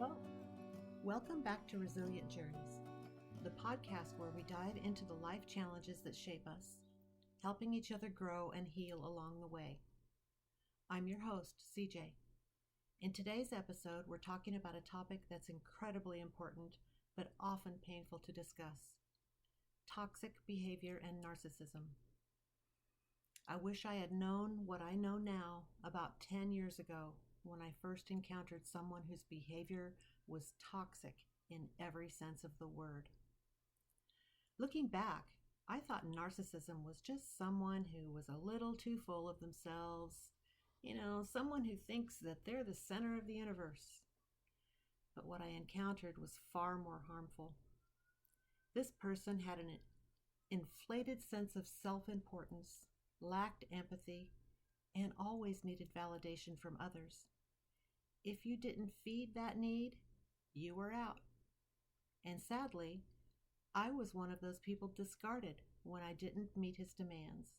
hope. Welcome back to Resilient Journeys, the podcast where we dive into the life challenges that shape us, helping each other grow and heal along the way. I'm your host, CJ. In today's episode, we're talking about a topic that's incredibly important, but often painful to discuss: toxic behavior and narcissism. I wish I had known what I know now about 10 years ago when I first encountered someone whose behavior was toxic in every sense of the word. Looking back, I thought narcissism was just someone who was a little too full of themselves, someone who thinks that they're the center of the universe. But what I encountered was far more harmful. This person had an inflated sense of self-importance, lacked empathy, and always needed validation from others. If you didn't feed that need, you were out. And sadly, I was one of those people discarded when I didn't meet his demands.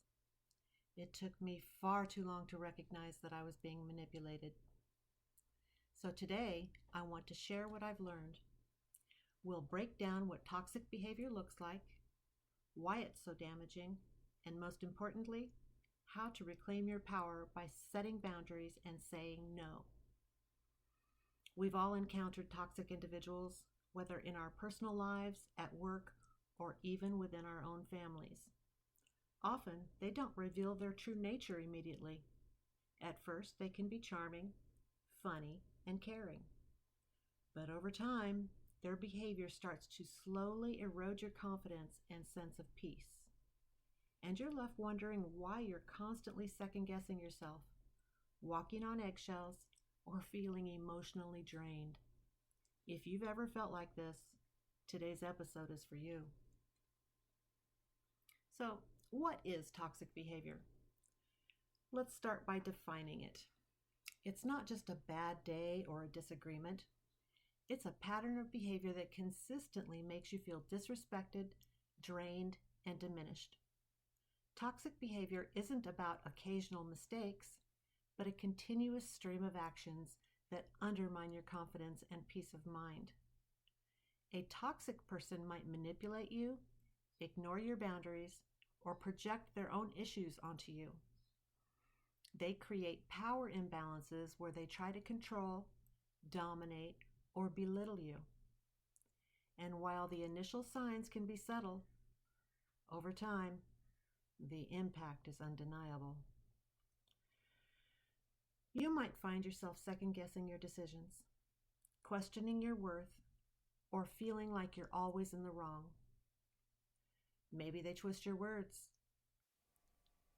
It took me far too long to recognize that I was being manipulated. So today, I want to share what I've learned. We'll break down what toxic behavior looks like, why it's so damaging, and most importantly, how to reclaim your power by setting boundaries and saying no. We've all encountered toxic individuals, whether in our personal lives, at work, or even within our own families. Often, they don't reveal their true nature immediately. At first, they can be charming, funny, and caring. But over time, their behavior starts to slowly erode your confidence and sense of peace. And you're left wondering why you're constantly second-guessing yourself, walking on eggshells, or feeling emotionally drained. If you've ever felt like this, today's episode is for you. So, what is toxic behavior? Let's start by defining it. It's not just a bad day or a disagreement. It's a pattern of behavior that consistently makes you feel disrespected, drained, and diminished. Toxic behavior isn't about occasional mistakes, but a continuous stream of actions that undermine your confidence and peace of mind. A toxic person might manipulate you, ignore your boundaries, or project their own issues onto you. They create power imbalances where they try to control, dominate, or belittle you. And while the initial signs can be subtle, over time, the impact is undeniable. You might find yourself second-guessing your decisions, questioning your worth, or feeling like you're always in the wrong. Maybe they twist your words,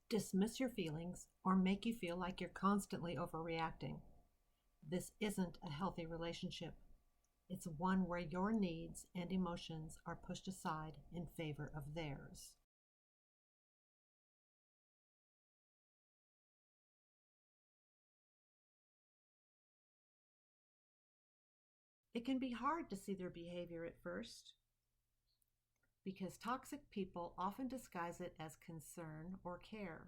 dismiss your feelings, or make you feel like you're constantly overreacting. This isn't a healthy relationship. It's one where your needs and emotions are pushed aside in favor of theirs. It can be hard to see their behavior at first because toxic people often disguise it as concern or care.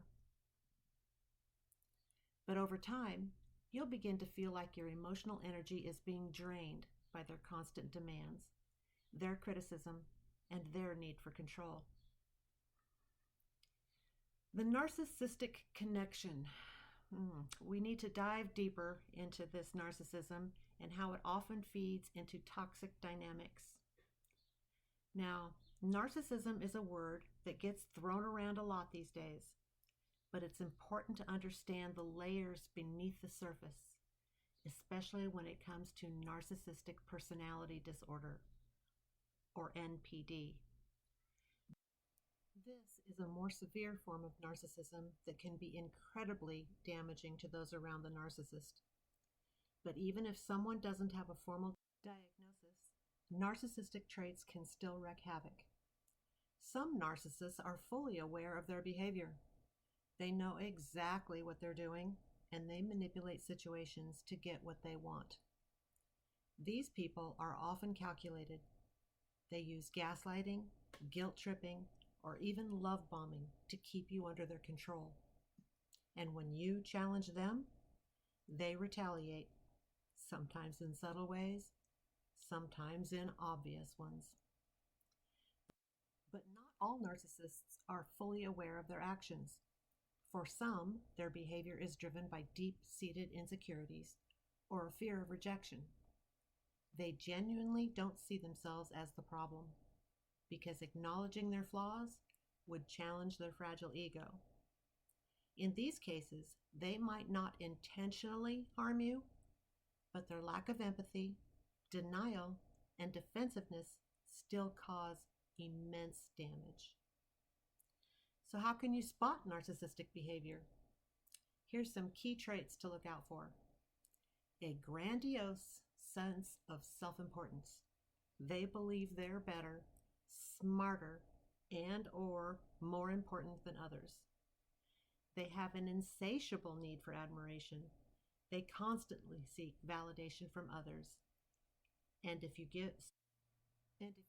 But over time, you'll begin to feel like your emotional energy is being drained by their constant demands, their criticism, and their need for control. The narcissistic connection. We need to dive deeper into this narcissism and how it often feeds into toxic dynamics. Now, narcissism is a word that gets thrown around a lot these days, but it's important to understand the layers beneath the surface, especially when it comes to narcissistic personality disorder, or NPD. This is a more severe form of narcissism that can be incredibly damaging to those around the narcissist. But even if someone doesn't have a formal diagnosis, narcissistic traits can still wreak havoc. Some narcissists are fully aware of their behavior. They know exactly what they're doing, and they manipulate situations to get what they want. These people are often calculated. They use gaslighting, guilt tripping, or even love bombing to keep you under their control. And when you challenge them, they retaliate, sometimes in subtle ways, sometimes in obvious ones. But not all narcissists are fully aware of their actions. For some, their behavior is driven by deep-seated insecurities or a fear of rejection. They genuinely don't see themselves as the problem because acknowledging their flaws would challenge their fragile ego. In these cases, they might not intentionally harm you, but their lack of empathy, denial, and defensiveness still cause immense damage. So how can you spot narcissistic behavior? Here's some key traits to look out for. A grandiose sense of self-importance. They believe they're better, smarter, and or more important than others. They have an insatiable need for admiration. They constantly seek validation from others. And if you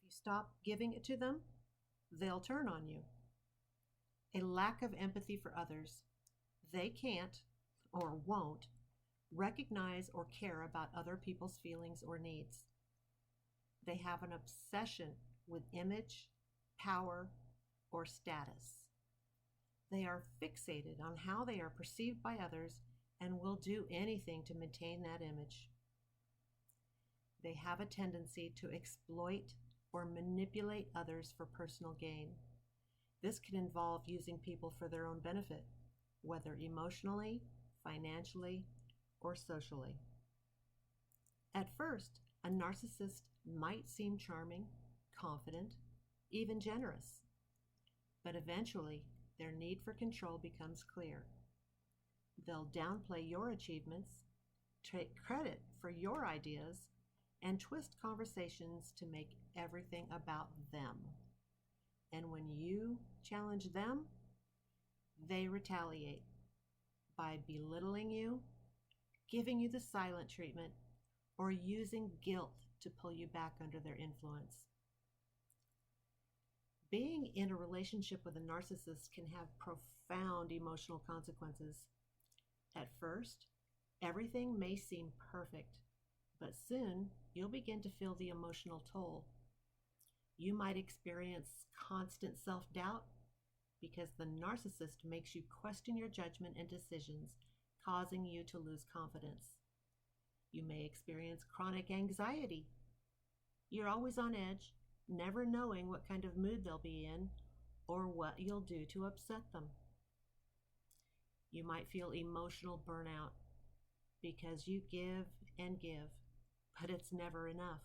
stop giving it to them, they'll turn on you. A lack of empathy for others. They can't or won't recognize or care about other people's feelings or needs. They have an obsession with image, power, or status. They are fixated on how they are perceived by others and will do anything to maintain that image. They have a tendency to exploit or manipulate others for personal gain. This can involve using people for their own benefit, whether emotionally, financially, or socially. At first, a narcissist might seem charming, confident, even generous, but eventually their need for control becomes clear. They'll downplay your achievements, take credit for your ideas, and twist conversations to make everything about them. And when you challenge them, they retaliate by belittling you, giving you the silent treatment, or using guilt to pull you back under their influence. Being in a relationship with a narcissist can have profound emotional consequences. At first, everything may seem perfect, but soon you'll begin to feel the emotional toll. You might experience constant self-doubt because the narcissist makes you question your judgment and decisions, causing you to lose confidence. You may experience chronic anxiety. You're always on edge, never knowing what kind of mood they'll be in or what you'll do to upset them. You might feel emotional burnout because you give and give, but it's never enough.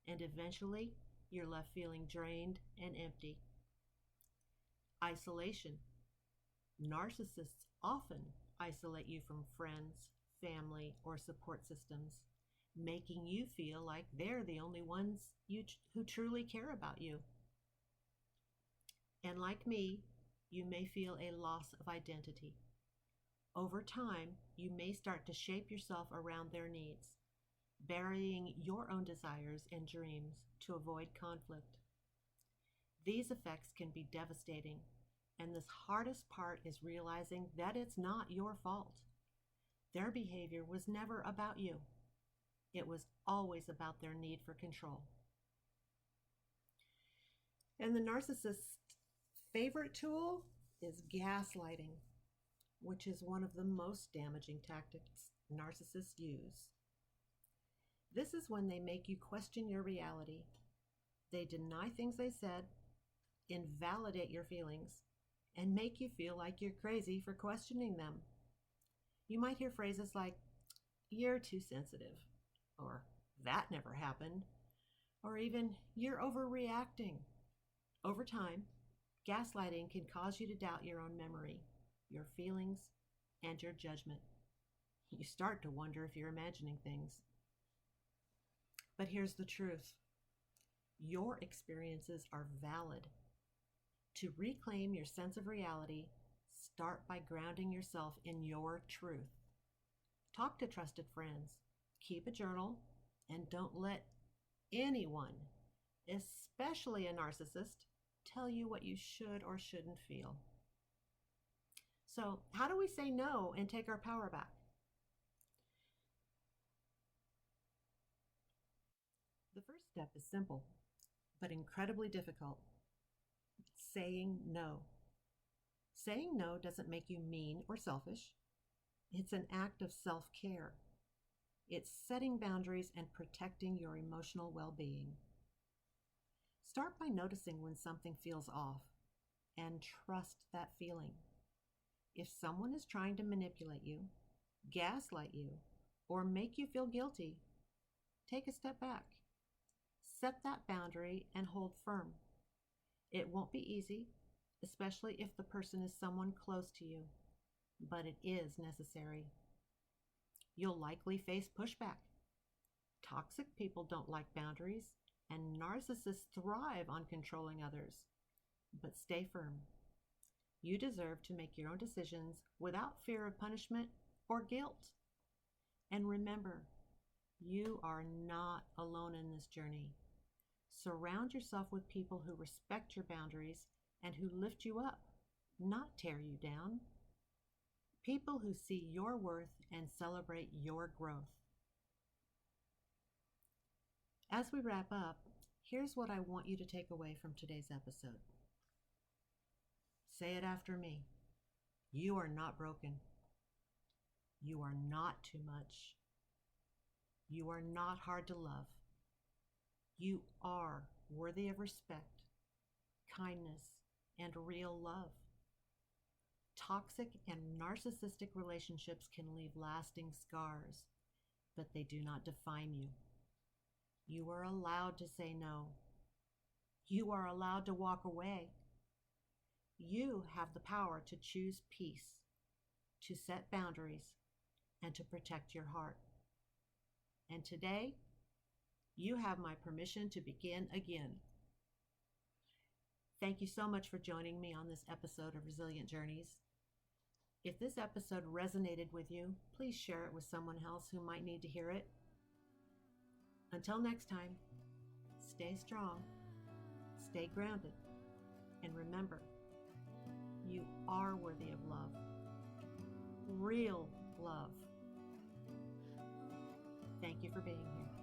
And eventually, you're left feeling drained and empty. Isolation. Narcissists often isolate you from friends, family, or support systems, making you feel like they're the only ones who truly care about you. And like me, you may feel a loss of identity. Over time, you may start to shape yourself around their needs, burying your own desires and dreams to avoid conflict. These effects can be devastating, and the hardest part is realizing that it's not your fault. Their behavior was never about you. It was always about their need for control. And the narcissist's favorite tool is gaslighting, which is one of the most damaging tactics narcissists use. This is when they make you question your reality. They deny things they said, invalidate your feelings, and make you feel like you're crazy for questioning them. You might hear phrases like, "You're too sensitive," or "That never happened," or even "You're overreacting." Over time, gaslighting can cause you to doubt your own memory, your feelings, and your judgment. You start to wonder if you're imagining things. But here's the truth. Your experiences are valid. To reclaim your sense of reality, start by grounding yourself in your truth. Talk to trusted friends, keep a journal, and don't let anyone, especially a narcissist, tell you what you should or shouldn't feel. So, how do we say no and take our power back? The step is simple, but incredibly difficult. Saying no. Saying no doesn't make you mean or selfish. It's an act of self-care. It's setting boundaries and protecting your emotional well-being. Start by noticing when something feels off and trust that feeling. If someone is trying to manipulate you, gaslight you, or make you feel guilty, take a step back. Set that boundary and hold firm. It won't be easy, especially if the person is someone close to you, but it is necessary. You'll likely face pushback. Toxic people don't like boundaries, and narcissists thrive on controlling others. But stay firm. You deserve to make your own decisions without fear of punishment or guilt. And remember, you are not alone in this journey. Surround yourself with people who respect your boundaries and who lift you up, not tear you down. People who see your worth and celebrate your growth. As we wrap up, here's what I want you to take away from today's episode. Say it after me. You are not broken. You are not too much. You are not hard to love. You are worthy of respect, kindness, and real love. Toxic and narcissistic relationships can leave lasting scars, but they do not define you. You are allowed to say no. You are allowed to walk away. You have the power to choose peace, to set boundaries, and to protect your heart. And today, you have my permission to begin again. Thank you so much for joining me on this episode of Resilient Journeys. If this episode resonated with you, please share it with someone else who might need to hear it. Until next time, stay strong, stay grounded, and remember, you are worthy of love. Real love. Thank you for being here.